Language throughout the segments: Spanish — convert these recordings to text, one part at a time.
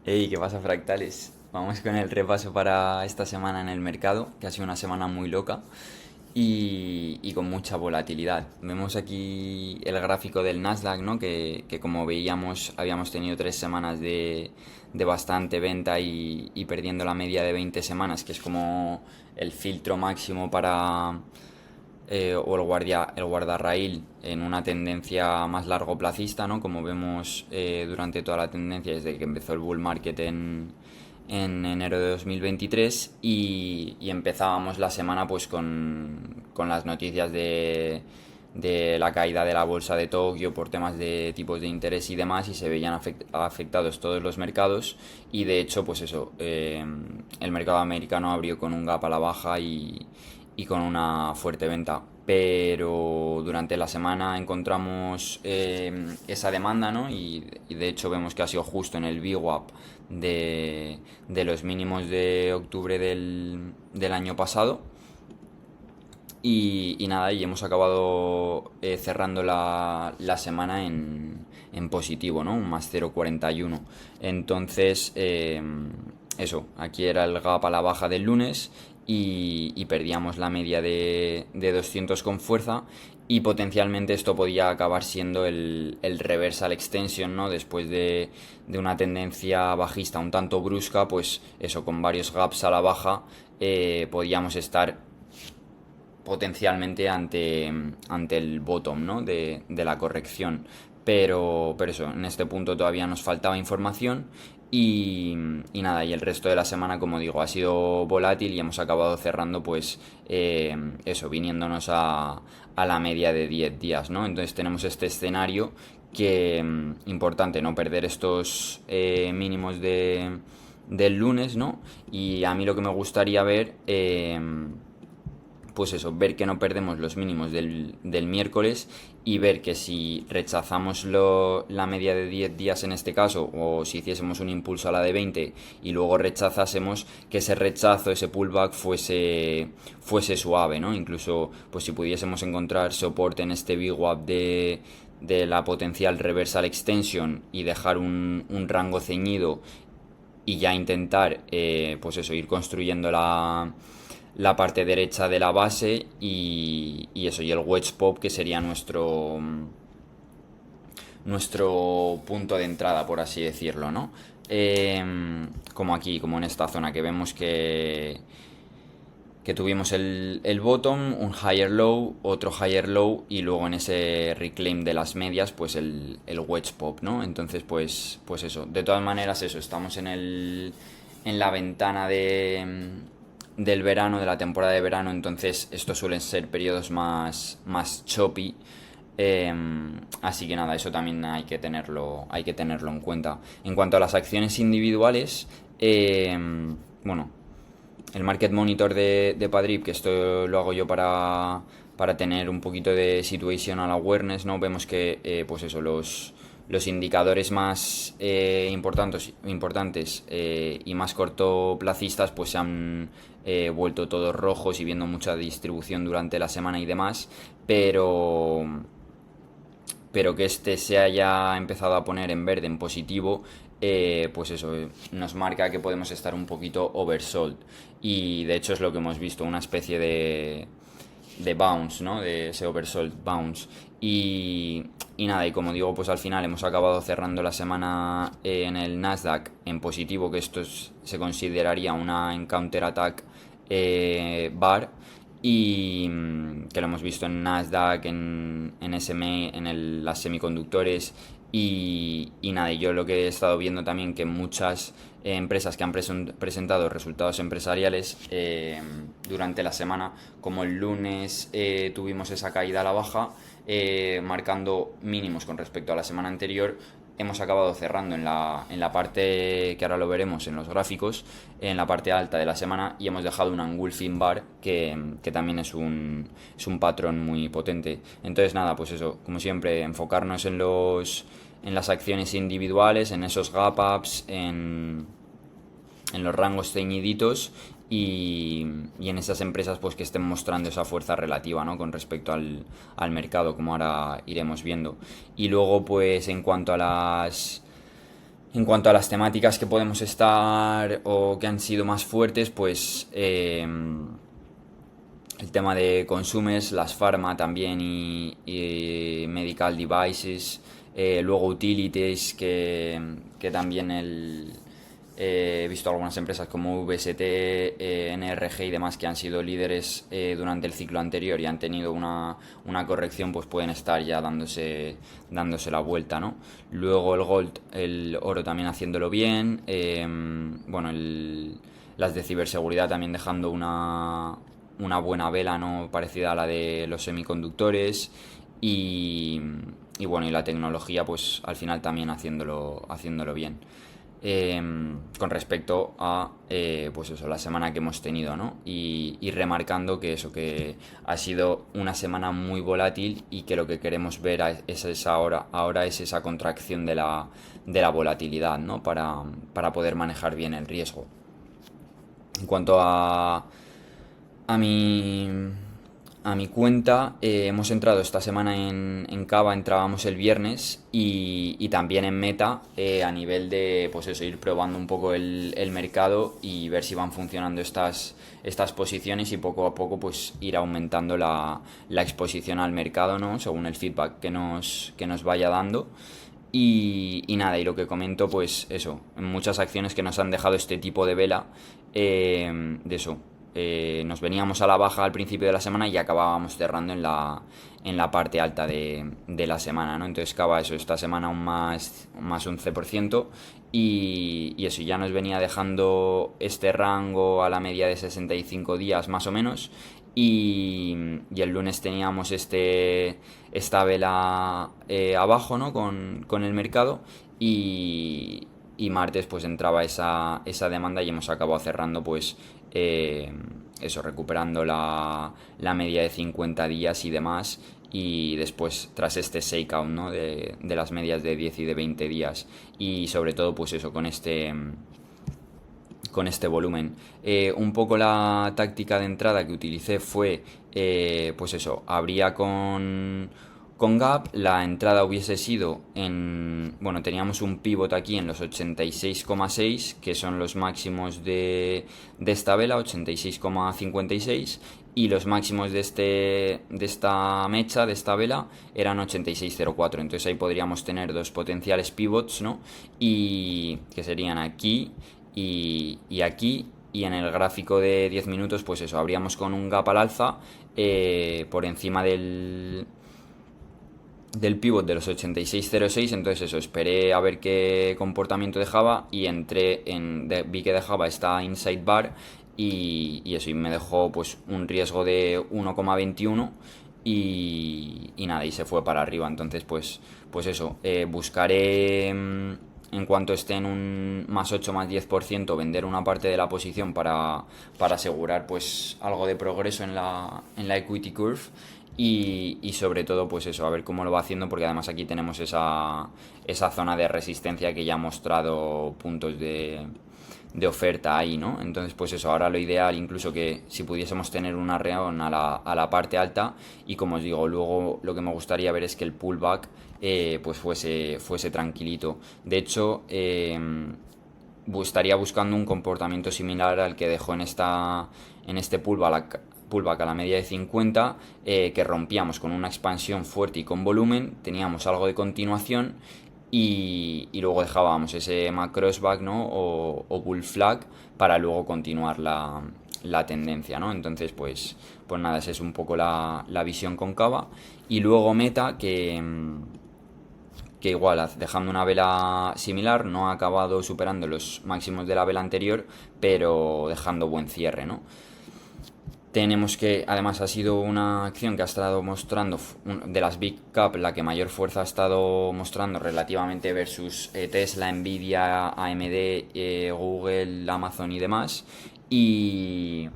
Hey, ¿qué pasa, fractales? Vamos con el repaso para esta semana en el mercado, que ha sido una semana muy loca y con mucha volatilidad. Vemos aquí el gráfico del Nasdaq, ¿no? Que como veíamos habíamos tenido 3 semanas de bastante venta y perdiendo la media de 20 semanas, que es como el filtro máximo para, o el guardarraíl en una tendencia más largoplacista, ¿no? Como vemos durante toda la tendencia desde que empezó el bull market en enero de 2023 y empezábamos la semana pues con las noticias de la caída de la bolsa de Tokio por temas de tipos de interés y demás y se veían afectados todos los mercados y de hecho pues eso, el mercado americano abrió con un gap a la baja y con una fuerte venta. Pero durante la semana encontramos esa demanda, ¿no? Y de hecho vemos que ha sido justo en el VWAP de los mínimos de octubre del año pasado. Y nada, y hemos acabado cerrando la semana en positivo, ¿no? Un más 0,41. Entonces, eso, aquí era el gap a la baja del lunes y perdíamos la media de 200 con fuerza y potencialmente esto podía acabar siendo el reversal extension, ¿no? Después de una tendencia bajista un tanto brusca, pues eso, con varios gaps a la baja, podíamos estar potencialmente ante el bottom, ¿no? de la corrección. Pero eso, en este punto todavía nos faltaba información y nada, y el resto de la semana, como digo, ha sido volátil y hemos acabado cerrando pues eso, viniéndonos a la media de 10 días, ¿no? Entonces tenemos este escenario que importante no perder estos mínimos del lunes, ¿no? Y a mí lo que me gustaría ver pues eso, ver que no perdemos los mínimos del miércoles y ver que si rechazamos la media de 10 días en este caso, o si hiciésemos un impulso a la de 20 y luego rechazásemos, que ese rechazo, ese pullback fuese suave, ¿no? Incluso, pues si pudiésemos encontrar soporte en este VWAP de la potencial reversal extension y dejar un rango ceñido y ya intentar, pues eso, ir construyendo la parte derecha de la base y eso, y el wedge pop que sería nuestro punto de entrada, por así decirlo, ¿no? Como aquí, como en esta zona que vemos que tuvimos el bottom, un higher low, otro higher low y luego en ese reclaim de las medias pues el wedge pop, ¿no? Entonces pues eso, de todas maneras eso, estamos en la ventana del verano, de la temporada de verano, entonces estos suelen ser periodos más choppy. eh, Así que nada, eso también hay que tenerlo en cuenta. En cuanto a las acciones individuales, bueno, el Market Monitor de Padrip, que esto lo hago yo para tener un poquito de situational awareness, ¿no? Vemos que, pues eso, los indicadores más importantes y más cortoplacistas, pues se han vuelto todos rojos y viendo mucha distribución durante la semana y demás, pero que este se haya empezado a poner en verde, en positivo, pues eso, nos marca que podemos estar un poquito oversold. Y de hecho es lo que hemos visto, una especie de bounce, ¿no? De ese oversold bounce. Y nada, y como digo, pues al final hemos acabado cerrando la semana en el Nasdaq en positivo, que esto se consideraría una encounter attack bar y que lo hemos visto en Nasdaq, en SME, las semiconductores y nada, y yo lo que he estado viendo también que muchas empresas que han presentado resultados empresariales durante la semana, como el lunes tuvimos esa caída a la baja, marcando mínimos con respecto a la semana anterior, hemos acabado cerrando en la parte que ahora lo veremos en los gráficos, en la parte alta de la semana y hemos dejado un engulfing bar que también es un patrón muy potente. Entonces nada, pues eso, como siempre, enfocarnos en las acciones individuales, en esos gap ups, en los rangos ceñiditos y en esas empresas pues que estén mostrando esa fuerza relativa, ¿no? Con respecto al mercado, como ahora iremos viendo. Y luego pues En cuanto a las temáticas que podemos estar o que han sido más fuertes, pues el tema de consumers, las pharma también y medical devices, luego utilities que también he visto algunas empresas como VST, NRG y demás que han sido líderes durante el ciclo anterior y han tenido una corrección, pues pueden estar ya dándose la vuelta, ¿no? Luego el gold, el oro también haciéndolo bien, bueno, las de ciberseguridad también dejando una buena vela, ¿no? Parecida a la de los semiconductores y, y bueno, y la tecnología pues al final también haciéndolo bien. Con respecto a pues eso, la semana que hemos tenido, ¿no? Y remarcando que eso, que ha sido una semana muy volátil y que lo que queremos ver ahora es esa contracción de la volatilidad, ¿no? Para poder manejar bien el riesgo. En cuanto a mi, a mi cuenta, hemos entrado esta semana en Cava, entrábamos el viernes y también en Meta a nivel de pues eso, ir probando un poco el mercado y ver si van funcionando estas posiciones y poco a poco pues ir aumentando la exposición al mercado, ¿no? Según el feedback que nos vaya dando. Y nada, y lo que comento, pues eso, muchas acciones que nos han dejado este tipo de vela, de eso, nos veníamos a la baja al principio de la semana y acabábamos cerrando en la parte alta de la semana, ¿no? Entonces acaba eso, esta semana un más 11% y eso ya nos venía dejando este rango a la media de 65 días más o menos y el lunes teníamos esta vela abajo, ¿no? con el mercado y martes pues entraba esa demanda y hemos acabado cerrando pues eso, recuperando la media de 50 días y demás y después tras este shakeout, ¿no? de las medias de 10 y de 20 días y sobre todo pues eso con este volumen. Un poco la táctica de entrada que utilicé fue, pues eso, abría con gap, la entrada hubiese sido bueno, teníamos un pivot aquí en los 86,6, que son los máximos de esta vela, 86,56, y los máximos de esta mecha, de esta vela, eran 86,04. Entonces ahí podríamos tener dos potenciales pivots, ¿no? Y que serían aquí y aquí. Y en el gráfico de 10 minutos, pues eso, abríamos con un gap al alza por encima del pivot de los 86,06. Entonces eso, esperé a ver qué comportamiento dejaba y vi que dejaba esta inside bar y eso, y me dejó pues un riesgo de 1,21 y nada, y se fue para arriba. Entonces pues eso, buscaré en cuanto esté en un más 8 más 10% vender una parte de la posición para asegurar pues algo de progreso en la equity curve y sobre todo pues eso, a ver cómo lo va haciendo porque además aquí tenemos esa zona de resistencia que ya ha mostrado puntos de oferta ahí, ¿no? Entonces pues eso, ahora lo ideal incluso que si pudiésemos tener una reacción a la parte alta y como os digo, luego lo que me gustaría ver es que el pullback pues fuese tranquilito. De hecho, estaría buscando un comportamiento similar al que dejó en este pullback a la media de 50, que rompíamos con una expansión fuerte y con volumen, teníamos algo de continuación y luego dejábamos ese macrossback, ¿no? o bull flag para luego continuar la tendencia, ¿no? Entonces pues nada, esa es un poco la visión cóncava y luego meta que igual, dejando una vela similar, no ha acabado superando los máximos de la vela anterior, pero dejando buen cierre, ¿no? Tenemos que, además ha sido una acción que ha estado mostrando, de las Big Cap, la que mayor fuerza ha estado mostrando relativamente versus Tesla, Nvidia, AMD, Google, Amazon y demás. Y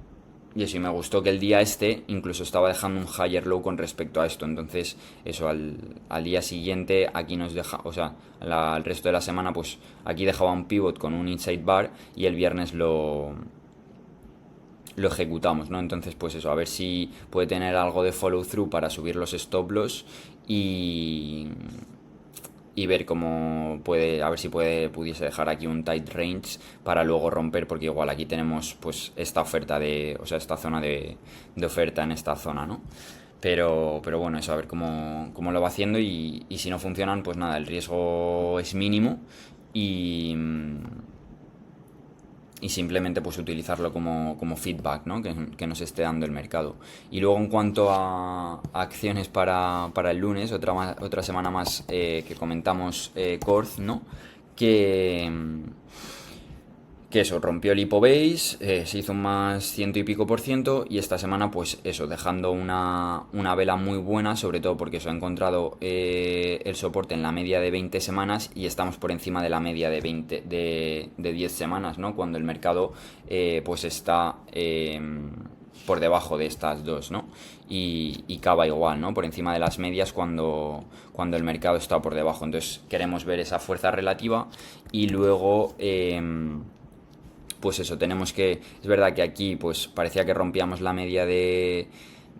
eso, y me gustó que el día incluso estaba dejando un higher low con respecto a esto. Entonces, eso, al día siguiente aquí nos deja, o sea, al resto de la semana, pues aquí dejaba un pivot con un inside bar y el viernes lo ejecutamos, ¿no? Entonces, pues eso, a ver si puede tener algo de follow through para subir los stop loss y y ver cómo puede, a ver si pudiese dejar aquí un tight range para luego romper, porque igual aquí tenemos pues esta oferta o sea, esta zona de oferta en esta zona, ¿no? Pero bueno, eso, a ver cómo lo va haciendo y si no funcionan, pues nada, el riesgo es mínimo y, y simplemente pues utilizarlo como feedback, ¿no? Que nos esté dando el mercado. Y luego en cuanto a acciones para el lunes, otra semana más que comentamos Corz, ¿no? Que, que eso, rompió el Base, se hizo un más ciento y pico por ciento y esta semana pues eso, dejando una vela muy buena, sobre todo porque eso ha encontrado el soporte en la media de 20 semanas y estamos por encima de la media de 20 de 10 semanas, ¿no? Cuando el mercado pues está por debajo de estas dos, ¿no? Y Cava igual, ¿no? Por encima de las medias cuando el mercado está por debajo. Entonces queremos ver esa fuerza relativa y luego pues eso, tenemos que... Es verdad que aquí pues parecía que rompíamos la media de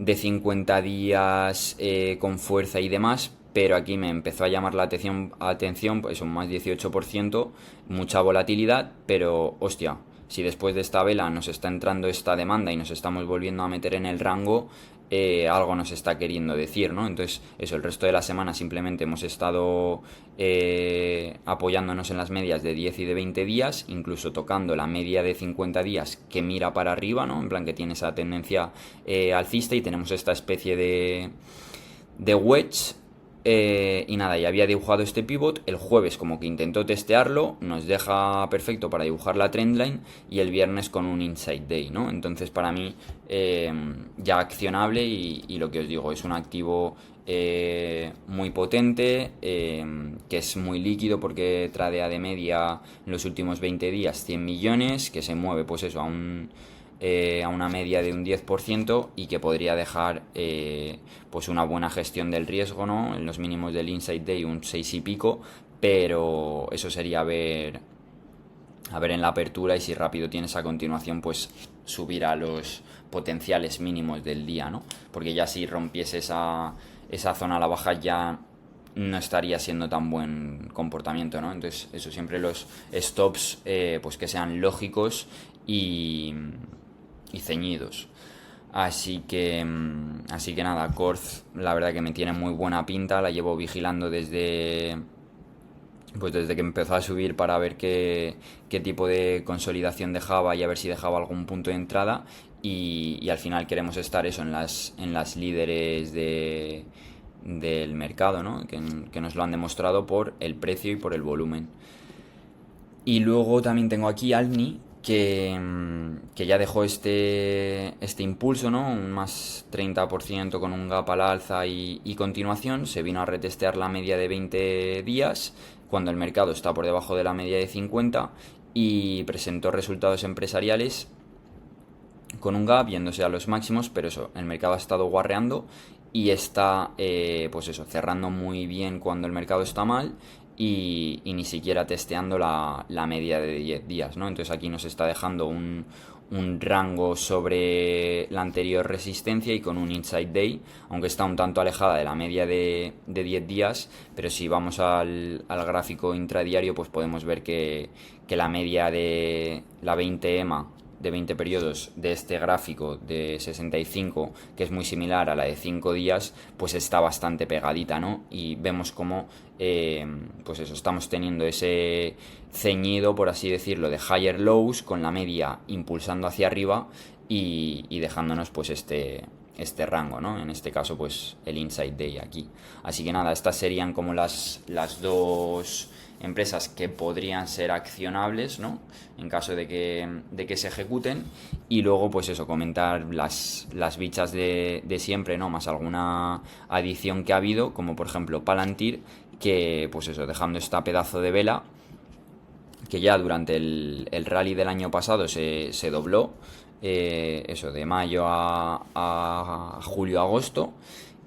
50 días con fuerza y demás, pero aquí me empezó a llamar la atención pues un más 18%, mucha volatilidad, pero hostia, si después de esta vela nos está entrando esta demanda y nos estamos volviendo a meter en el rango, algo nos está queriendo decir, ¿no? Entonces, eso, el resto de la semana simplemente hemos estado apoyándonos en las medias de 10 y de 20 días, incluso tocando la media de 50 días que mira para arriba, ¿no? En plan que tiene esa tendencia alcista y tenemos esta especie de wedge. Y nada, ya había dibujado este pivot. El jueves como que intentó testearlo, nos deja perfecto para dibujar la trendline y el viernes con un inside day, ¿no? Entonces para mí ya accionable y lo que os digo, es un activo muy potente, que es muy líquido porque tradea de media en los últimos 20 días 100 millones, que se mueve pues eso a una media de un 10% y que podría dejar pues una buena gestión del riesgo, ¿no? En los mínimos del Inside Day un 6 y pico, pero eso sería a ver en la apertura y si rápido tienes a continuación pues subir a los potenciales mínimos del día, ¿no? Porque ya si rompiese esa zona a la baja ya no estaría siendo tan buen comportamiento, ¿no? Entonces eso, siempre los stops pues que sean lógicos y ceñidos. Así que nada, Corz la verdad que me tiene muy buena pinta, la llevo vigilando desde que empezó a subir para ver qué tipo de consolidación dejaba y a ver si dejaba algún punto de entrada y al final queremos estar eso en las líderes del mercado, ¿no? Que nos lo han demostrado por el precio y por el volumen. Y luego también tengo aquí Alni, que ya dejó este impulso, ¿no? Un más 30% con un gap al alza y continuación. Se vino a retestear la media de 20 días, cuando el mercado está por debajo de la media de 50, y presentó resultados empresariales con un gap yéndose a los máximos, pero eso, el mercado ha estado guarreando y está, pues eso, cerrando muy bien cuando el mercado está mal y ni siquiera testeando la media de 10 días, ¿no? Entonces aquí nos está dejando un rango sobre la anterior resistencia y con un inside day, aunque está un tanto alejada de la media de 10 días, pero si vamos al gráfico intradiario pues podemos ver que la media de la 20 EMA de 20 periodos de este gráfico de 65, que es muy similar a la de 5 días, pues está bastante pegadita, ¿no? Y vemos como, pues eso, estamos teniendo ese ceñido, por así decirlo, de higher lows, con la media impulsando hacia arriba y dejándonos pues este rango, ¿no? En este caso pues el inside day aquí. Así que nada, estas serían como las dos empresas que podrían ser accionables, ¿no? En caso de que se ejecuten. Y luego pues eso, comentar las bichas de siempre, ¿no? Más alguna adición que ha habido, como por ejemplo Palantir, que pues eso, dejando esta pedazo de vela que ya durante el rally del año pasado se dobló, eso, de mayo a julio-agosto.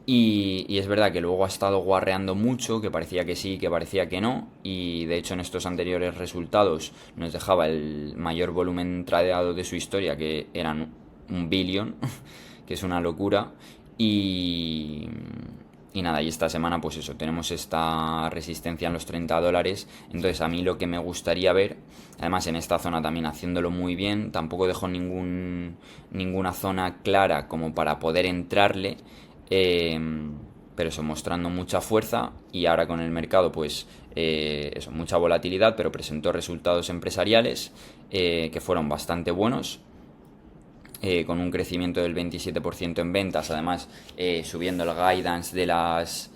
Y es verdad que luego ha estado guarreando mucho, que parecía que sí, que parecía que no. Y de hecho en estos anteriores resultados nos dejaba el mayor volumen tradeado de su historia, que eran 1 billón, que es una locura. Y, y nada, y esta semana pues eso, tenemos esta resistencia en los $30. Entonces a mí lo que me gustaría ver, además en esta zona también haciéndolo muy bien, tampoco dejo ninguna zona clara como para poder entrarle, eh, pero eso, mostrando mucha fuerza, y ahora con el mercado pues eso, mucha volatilidad, pero presentó resultados empresariales que fueron bastante buenos, con un crecimiento del 27% en ventas, además subiendo el guidance de las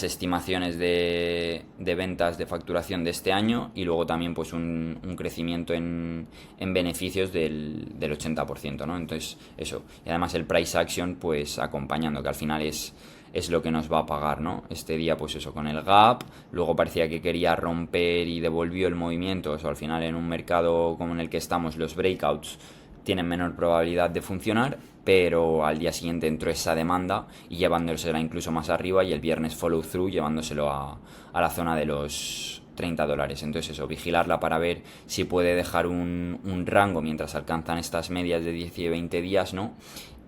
estimaciones de ventas de facturación de este año, y luego también pues un crecimiento en beneficios del 80%, ¿no? Entonces eso, y además el price action pues acompañando, que al final es lo que nos va a pagar, ¿no? Este día pues eso, con el gap, luego parecía que quería romper y devolvió el movimiento, eso al final en un mercado como en el que estamos, los breakouts tienen menor probabilidad de funcionar, pero al día siguiente entró esa demanda y llevándosela incluso más arriba, y el viernes follow through llevándoselo a la zona de los $30. Entonces eso, vigilarla para ver si puede dejar un rango mientras alcanzan estas medias de 10 y 20 días, ¿no?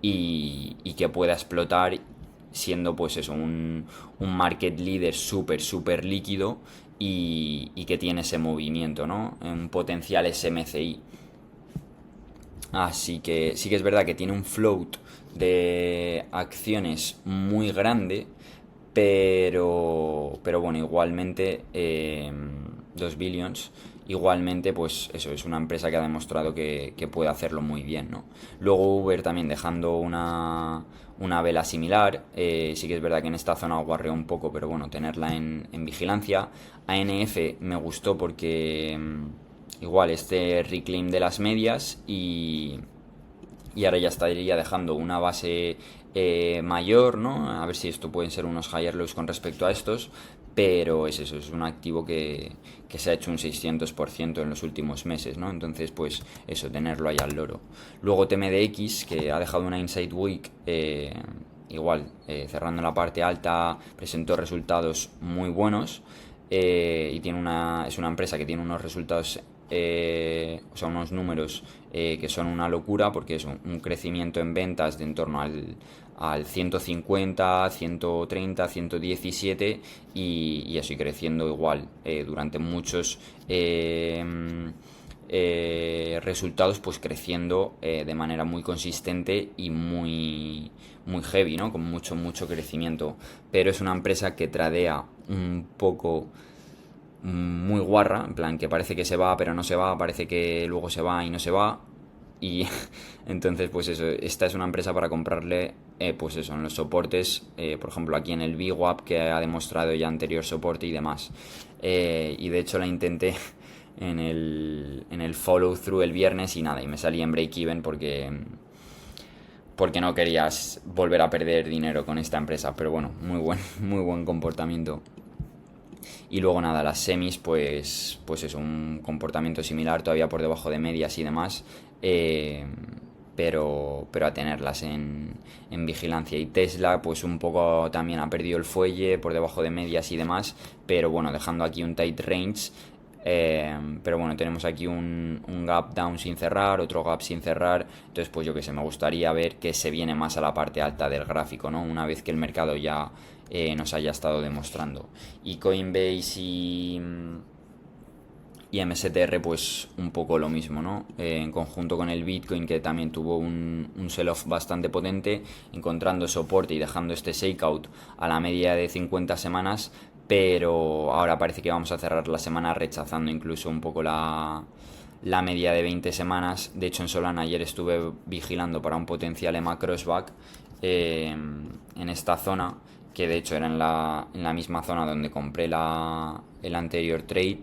Y que pueda explotar siendo pues eso, un market leader súper líquido, y que tiene ese movimiento, ¿no? Un potencial SMCI. Así que sí que es verdad que tiene un float de acciones muy grande, pero bueno, igualmente 2 billions, igualmente pues eso, es una empresa que ha demostrado que puede hacerlo muy bien, ¿no? Luego Uber también dejando una vela similar, sí que es verdad que en esta zona guarreó un poco, pero bueno, tenerla en vigilancia. ANF me gustó porque igual este reclaim de las medias, y ahora ya estaría dejando una base mayor, ¿no? A ver si esto pueden ser unos higher lows con respecto a estos, pero es eso, es un activo que se ha hecho un 600% en los últimos meses, ¿no? Entonces, pues eso, tenerlo ahí al loro. Luego TMDX, que ha dejado una Inside Week, igual, cerrando la parte alta, presentó resultados muy buenos, y es una empresa que tiene unos resultados, o sea, unos números que son una locura, porque es un crecimiento en ventas de en torno al 150, 130, 117, y así creciendo igual durante muchos resultados, pues creciendo de manera muy consistente y muy heavy, ¿no? Con mucho crecimiento. Pero es una empresa que tradea un poco muy guarra, en plan que parece que se va pero no se va, parece que luego se va y no se va, y entonces pues eso, esta es una empresa para comprarle pues eso, en los soportes, por ejemplo aquí en el VWAP, que ha demostrado ya anterior soporte y demás, y de hecho la intenté en el follow through el viernes y nada, y me salí en break even porque no querías volver a perder dinero con esta empresa, pero bueno, muy buen comportamiento. Y luego nada, las semis, pues es un comportamiento similar, todavía por debajo de medias y demás, pero a tenerlas en vigilancia. Y Tesla, pues un poco también ha perdido el fuelle, por debajo de medias y demás, pero bueno, dejando aquí un tight range. Pero bueno, tenemos aquí un gap down sin cerrar, otro gap sin cerrar, entonces pues yo que sé, me gustaría ver que se viene más a la parte alta del gráfico, ¿no? Una vez que el mercado ya nos haya estado demostrando. Y Coinbase y MSTR pues un poco lo mismo, ¿no? En conjunto con el Bitcoin, que también tuvo un sell-off bastante potente, encontrando soporte y dejando este shakeout a la media de 50 semanas, pero ahora parece que vamos a cerrar la semana rechazando incluso un poco la media de 20 semanas. De hecho en Solana ayer estuve vigilando para un potencial EMA crossback en esta zona, que de hecho era en la misma zona donde compré el anterior trade,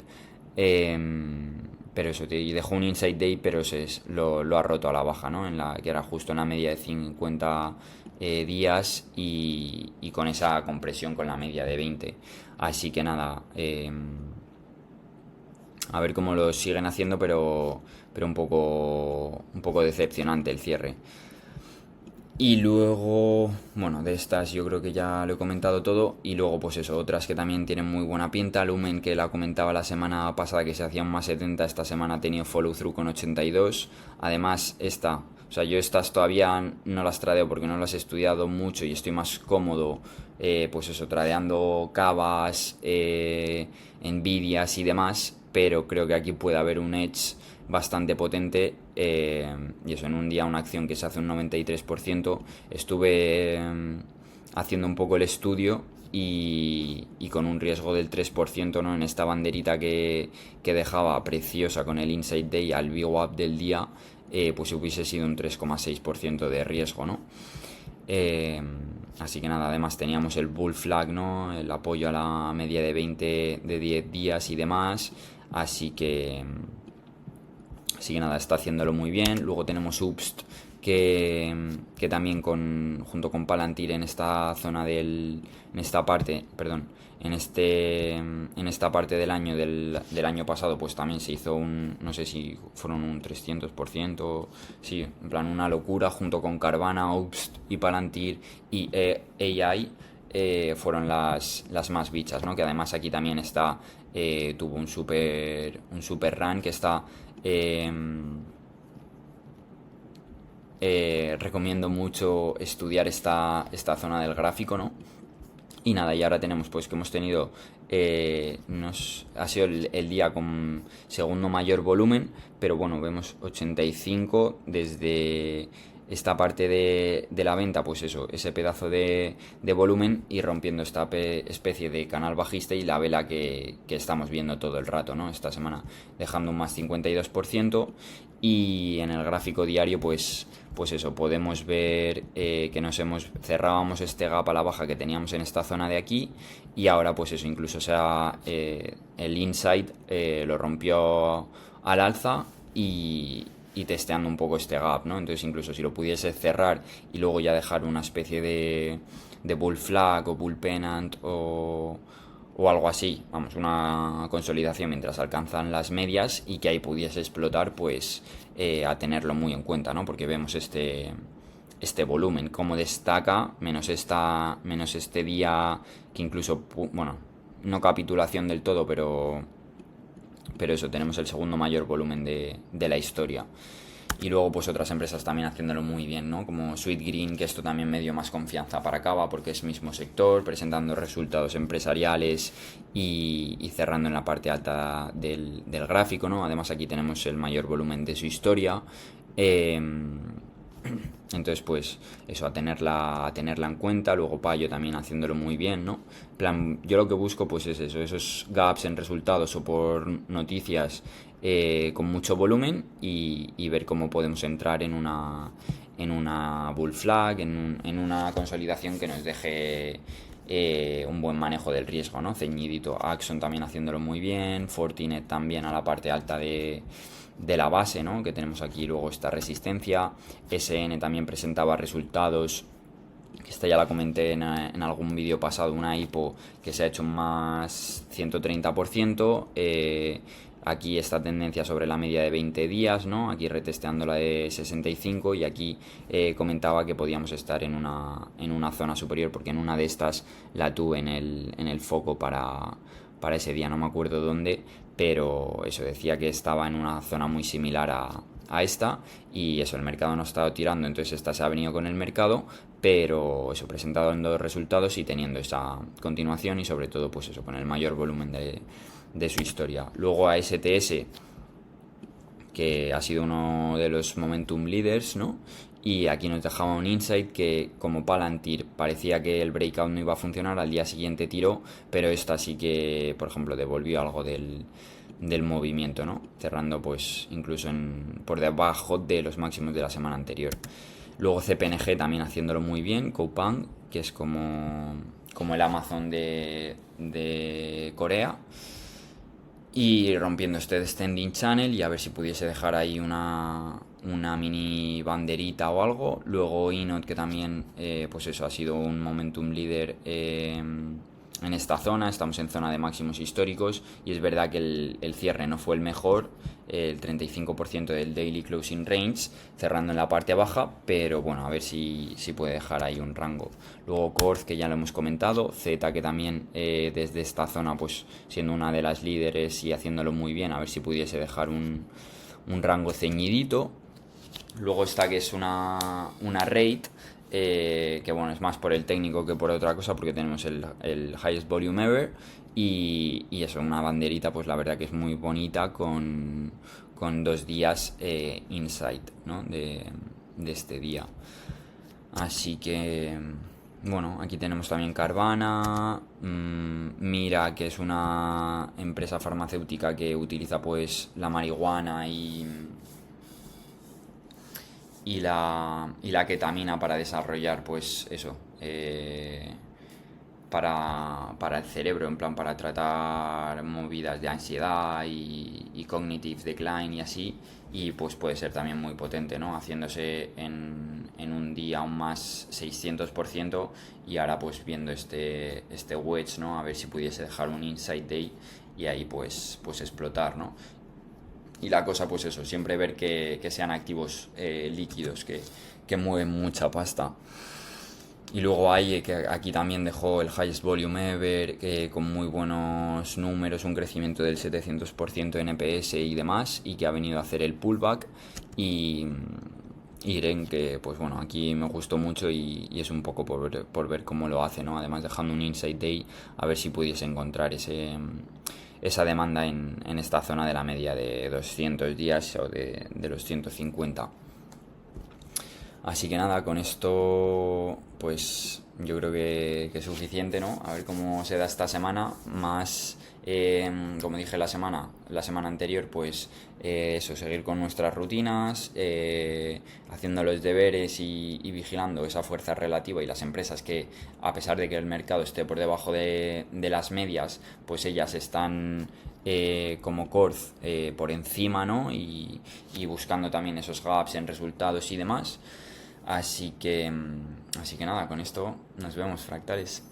pero eso, y dejó un inside day, pero lo ha roto a la baja, ¿no? Que era justo en la media de 50 días, y con esa compresión con la media de 20. Así que nada, a ver cómo lo siguen haciendo, pero un poco decepcionante el cierre. Y luego, bueno, de estas yo creo que ya lo he comentado todo. Y luego pues eso, otras que también tienen muy buena pinta. Lumen, que la comentaba la semana pasada que se hacía un más 70, esta semana ha tenido follow through con 82. Además esta O sea, yo estas todavía no las tradeo porque no las he estudiado mucho y estoy más cómodo, pues eso, tradeando Cavas, Nvidias y demás, pero creo que aquí puede haber un edge bastante potente, y eso, en un día una acción que se hace un 93%, estuve haciendo un poco el estudio y con un riesgo del 3%, ¿no? En esta banderita que dejaba preciosa con el Inside Day al VWAP del día, pues hubiese sido un 3,6% de riesgo, ¿no? Eh, Así que nada, además teníamos el Bull Flag, ¿no? El apoyo a la media de 20 de 10 días y demás. Así que nada, está haciéndolo muy bien. Luego tenemos Ubst, que también junto con Palantir en esta zona en esta parte, perdón, en esta parte del año del año pasado, pues también se hizo no sé si fueron un 300%, sí, en plan una locura, junto con Carvana, Ubst y Palantir y AI. Fueron las más bichas, ¿no? Que además aquí también tuvo un super run que está, eh, recomiendo mucho estudiar esta zona del gráfico, ¿no? Y nada, y ahora tenemos pues que hemos tenido, ha sido el día con segundo mayor volumen, pero bueno, vemos 85 desde esta parte de la venta, pues eso, ese pedazo de volumen y rompiendo esta especie de canal bajista y la vela que estamos viendo todo el rato, ¿no? Esta semana dejando un más 52% y en el gráfico diario pues eso, podemos ver, que cerrábamos este gap a la baja que teníamos en esta zona de aquí y ahora pues eso, incluso el inside lo rompió al alza y testeando un poco este gap, ¿no? Entonces incluso si lo pudiese cerrar y luego ya dejar una especie de bull flag o bull pennant o algo así, vamos, una consolidación mientras alcanzan las medias y que ahí pudiese explotar, pues a tenerlo muy en cuenta, ¿no? Porque vemos este volumen, cómo destaca, menos este día que incluso, bueno, no capitulación del todo, pero eso, tenemos el segundo mayor volumen de la historia. Y luego pues otras empresas también haciéndolo muy bien, ¿no? Como Sweetgreen, que esto también me dio más confianza para Cava porque es mismo sector, presentando resultados empresariales y cerrando en la parte alta del gráfico, ¿no? Además aquí tenemos el mayor volumen de su historia. Entonces, pues, eso, a tenerla en cuenta. Luego Payo también haciéndolo muy bien, ¿no? Plan, yo lo que busco, pues, es eso, esos gaps en resultados o por noticias, con mucho volumen y ver cómo podemos entrar en una bull flag, en una consolidación que nos deje un buen manejo del riesgo, ¿no? Ceñidito. Axon también haciéndolo muy bien. Fortinet también a la parte alta de la base, ¿no? Que tenemos aquí luego esta resistencia. SN también presentaba resultados, que esta ya la comenté en algún vídeo pasado, una IPO que se ha hecho más 130%. Aquí esta tendencia sobre la media de 20 días, ¿no? Aquí retesteando la de 65 y aquí comentaba que podíamos estar en una zona superior porque en una de estas la tuve en el foco para ese día, no me acuerdo dónde, pero eso decía que estaba en una zona muy similar a esta y eso, el mercado no ha estado tirando, entonces esta se ha venido con el mercado, pero eso, presentado en dos resultados y teniendo esa continuación y sobre todo pues eso, con el mayor volumen de su historia. Luego a STS, que ha sido uno de los momentum leaders, ¿no? Y aquí nos dejaba un insight que como Palantir parecía que el breakout no iba a funcionar, al día siguiente tiró, pero esta sí que, por ejemplo, devolvió algo del movimiento, ¿no? Cerrando pues incluso por debajo de los máximos de la semana anterior. Luego CPNG también haciéndolo muy bien, Coupang, que es como el Amazon de Corea, y rompiendo este descending channel y a ver si pudiese dejar ahí una mini banderita o algo. Luego Inot, que también pues eso, ha sido un momentum leader en esta zona. Estamos en zona de máximos históricos y es verdad que el cierre no fue el mejor, el 35% del daily closing range, cerrando en la parte baja, pero bueno, a ver si puede dejar ahí un rango. Luego Corz, que ya lo hemos comentado, Z, que también desde esta zona pues siendo una de las líderes y haciéndolo muy bien, a ver si pudiese dejar un rango ceñidito. Luego está que es una rate, que bueno, es más por el técnico que por otra cosa, porque tenemos el highest volume ever. Y eso, una banderita, pues la verdad que es muy bonita con 2 días insight, ¿no? De este día. Así que, bueno, aquí tenemos también Carvana, Mira, que es una empresa farmacéutica que utiliza pues la marihuana y la ketamina para desarrollar pues eso, para el cerebro, en plan para tratar movidas de ansiedad y cognitive decline y así, y pues puede ser también muy potente, ¿no? Haciéndose en un día aún más 600%, y ahora pues viendo este wedge, ¿no? A ver si pudiese dejar un inside day y ahí pues explotar, ¿no? Y la cosa pues eso, siempre ver que sean activos líquidos que mueven mucha pasta. Y luego hay que aquí también dejó el highest volume ever, con muy buenos números, un crecimiento del 700% en EPS y demás, y que ha venido a hacer el pullback. Y Ren, que pues bueno, aquí me gustó mucho y es un poco por ver cómo lo hace, ¿no? Además dejando un inside day, a ver si pudiese encontrar esa demanda en esta zona de la media de 200 días o de los 150. Así que nada, con esto pues yo creo que es suficiente, ¿no? A ver cómo se da esta semana. Más, como dije la semana anterior, pues eso, seguir con nuestras rutinas, haciendo los deberes y vigilando esa fuerza relativa, y las empresas que, a pesar de que el mercado esté por debajo de las medias, pues ellas están como Corz por encima, ¿no? Y buscando también esos gaps en resultados y demás. Así que nada, con esto nos vemos, fractales.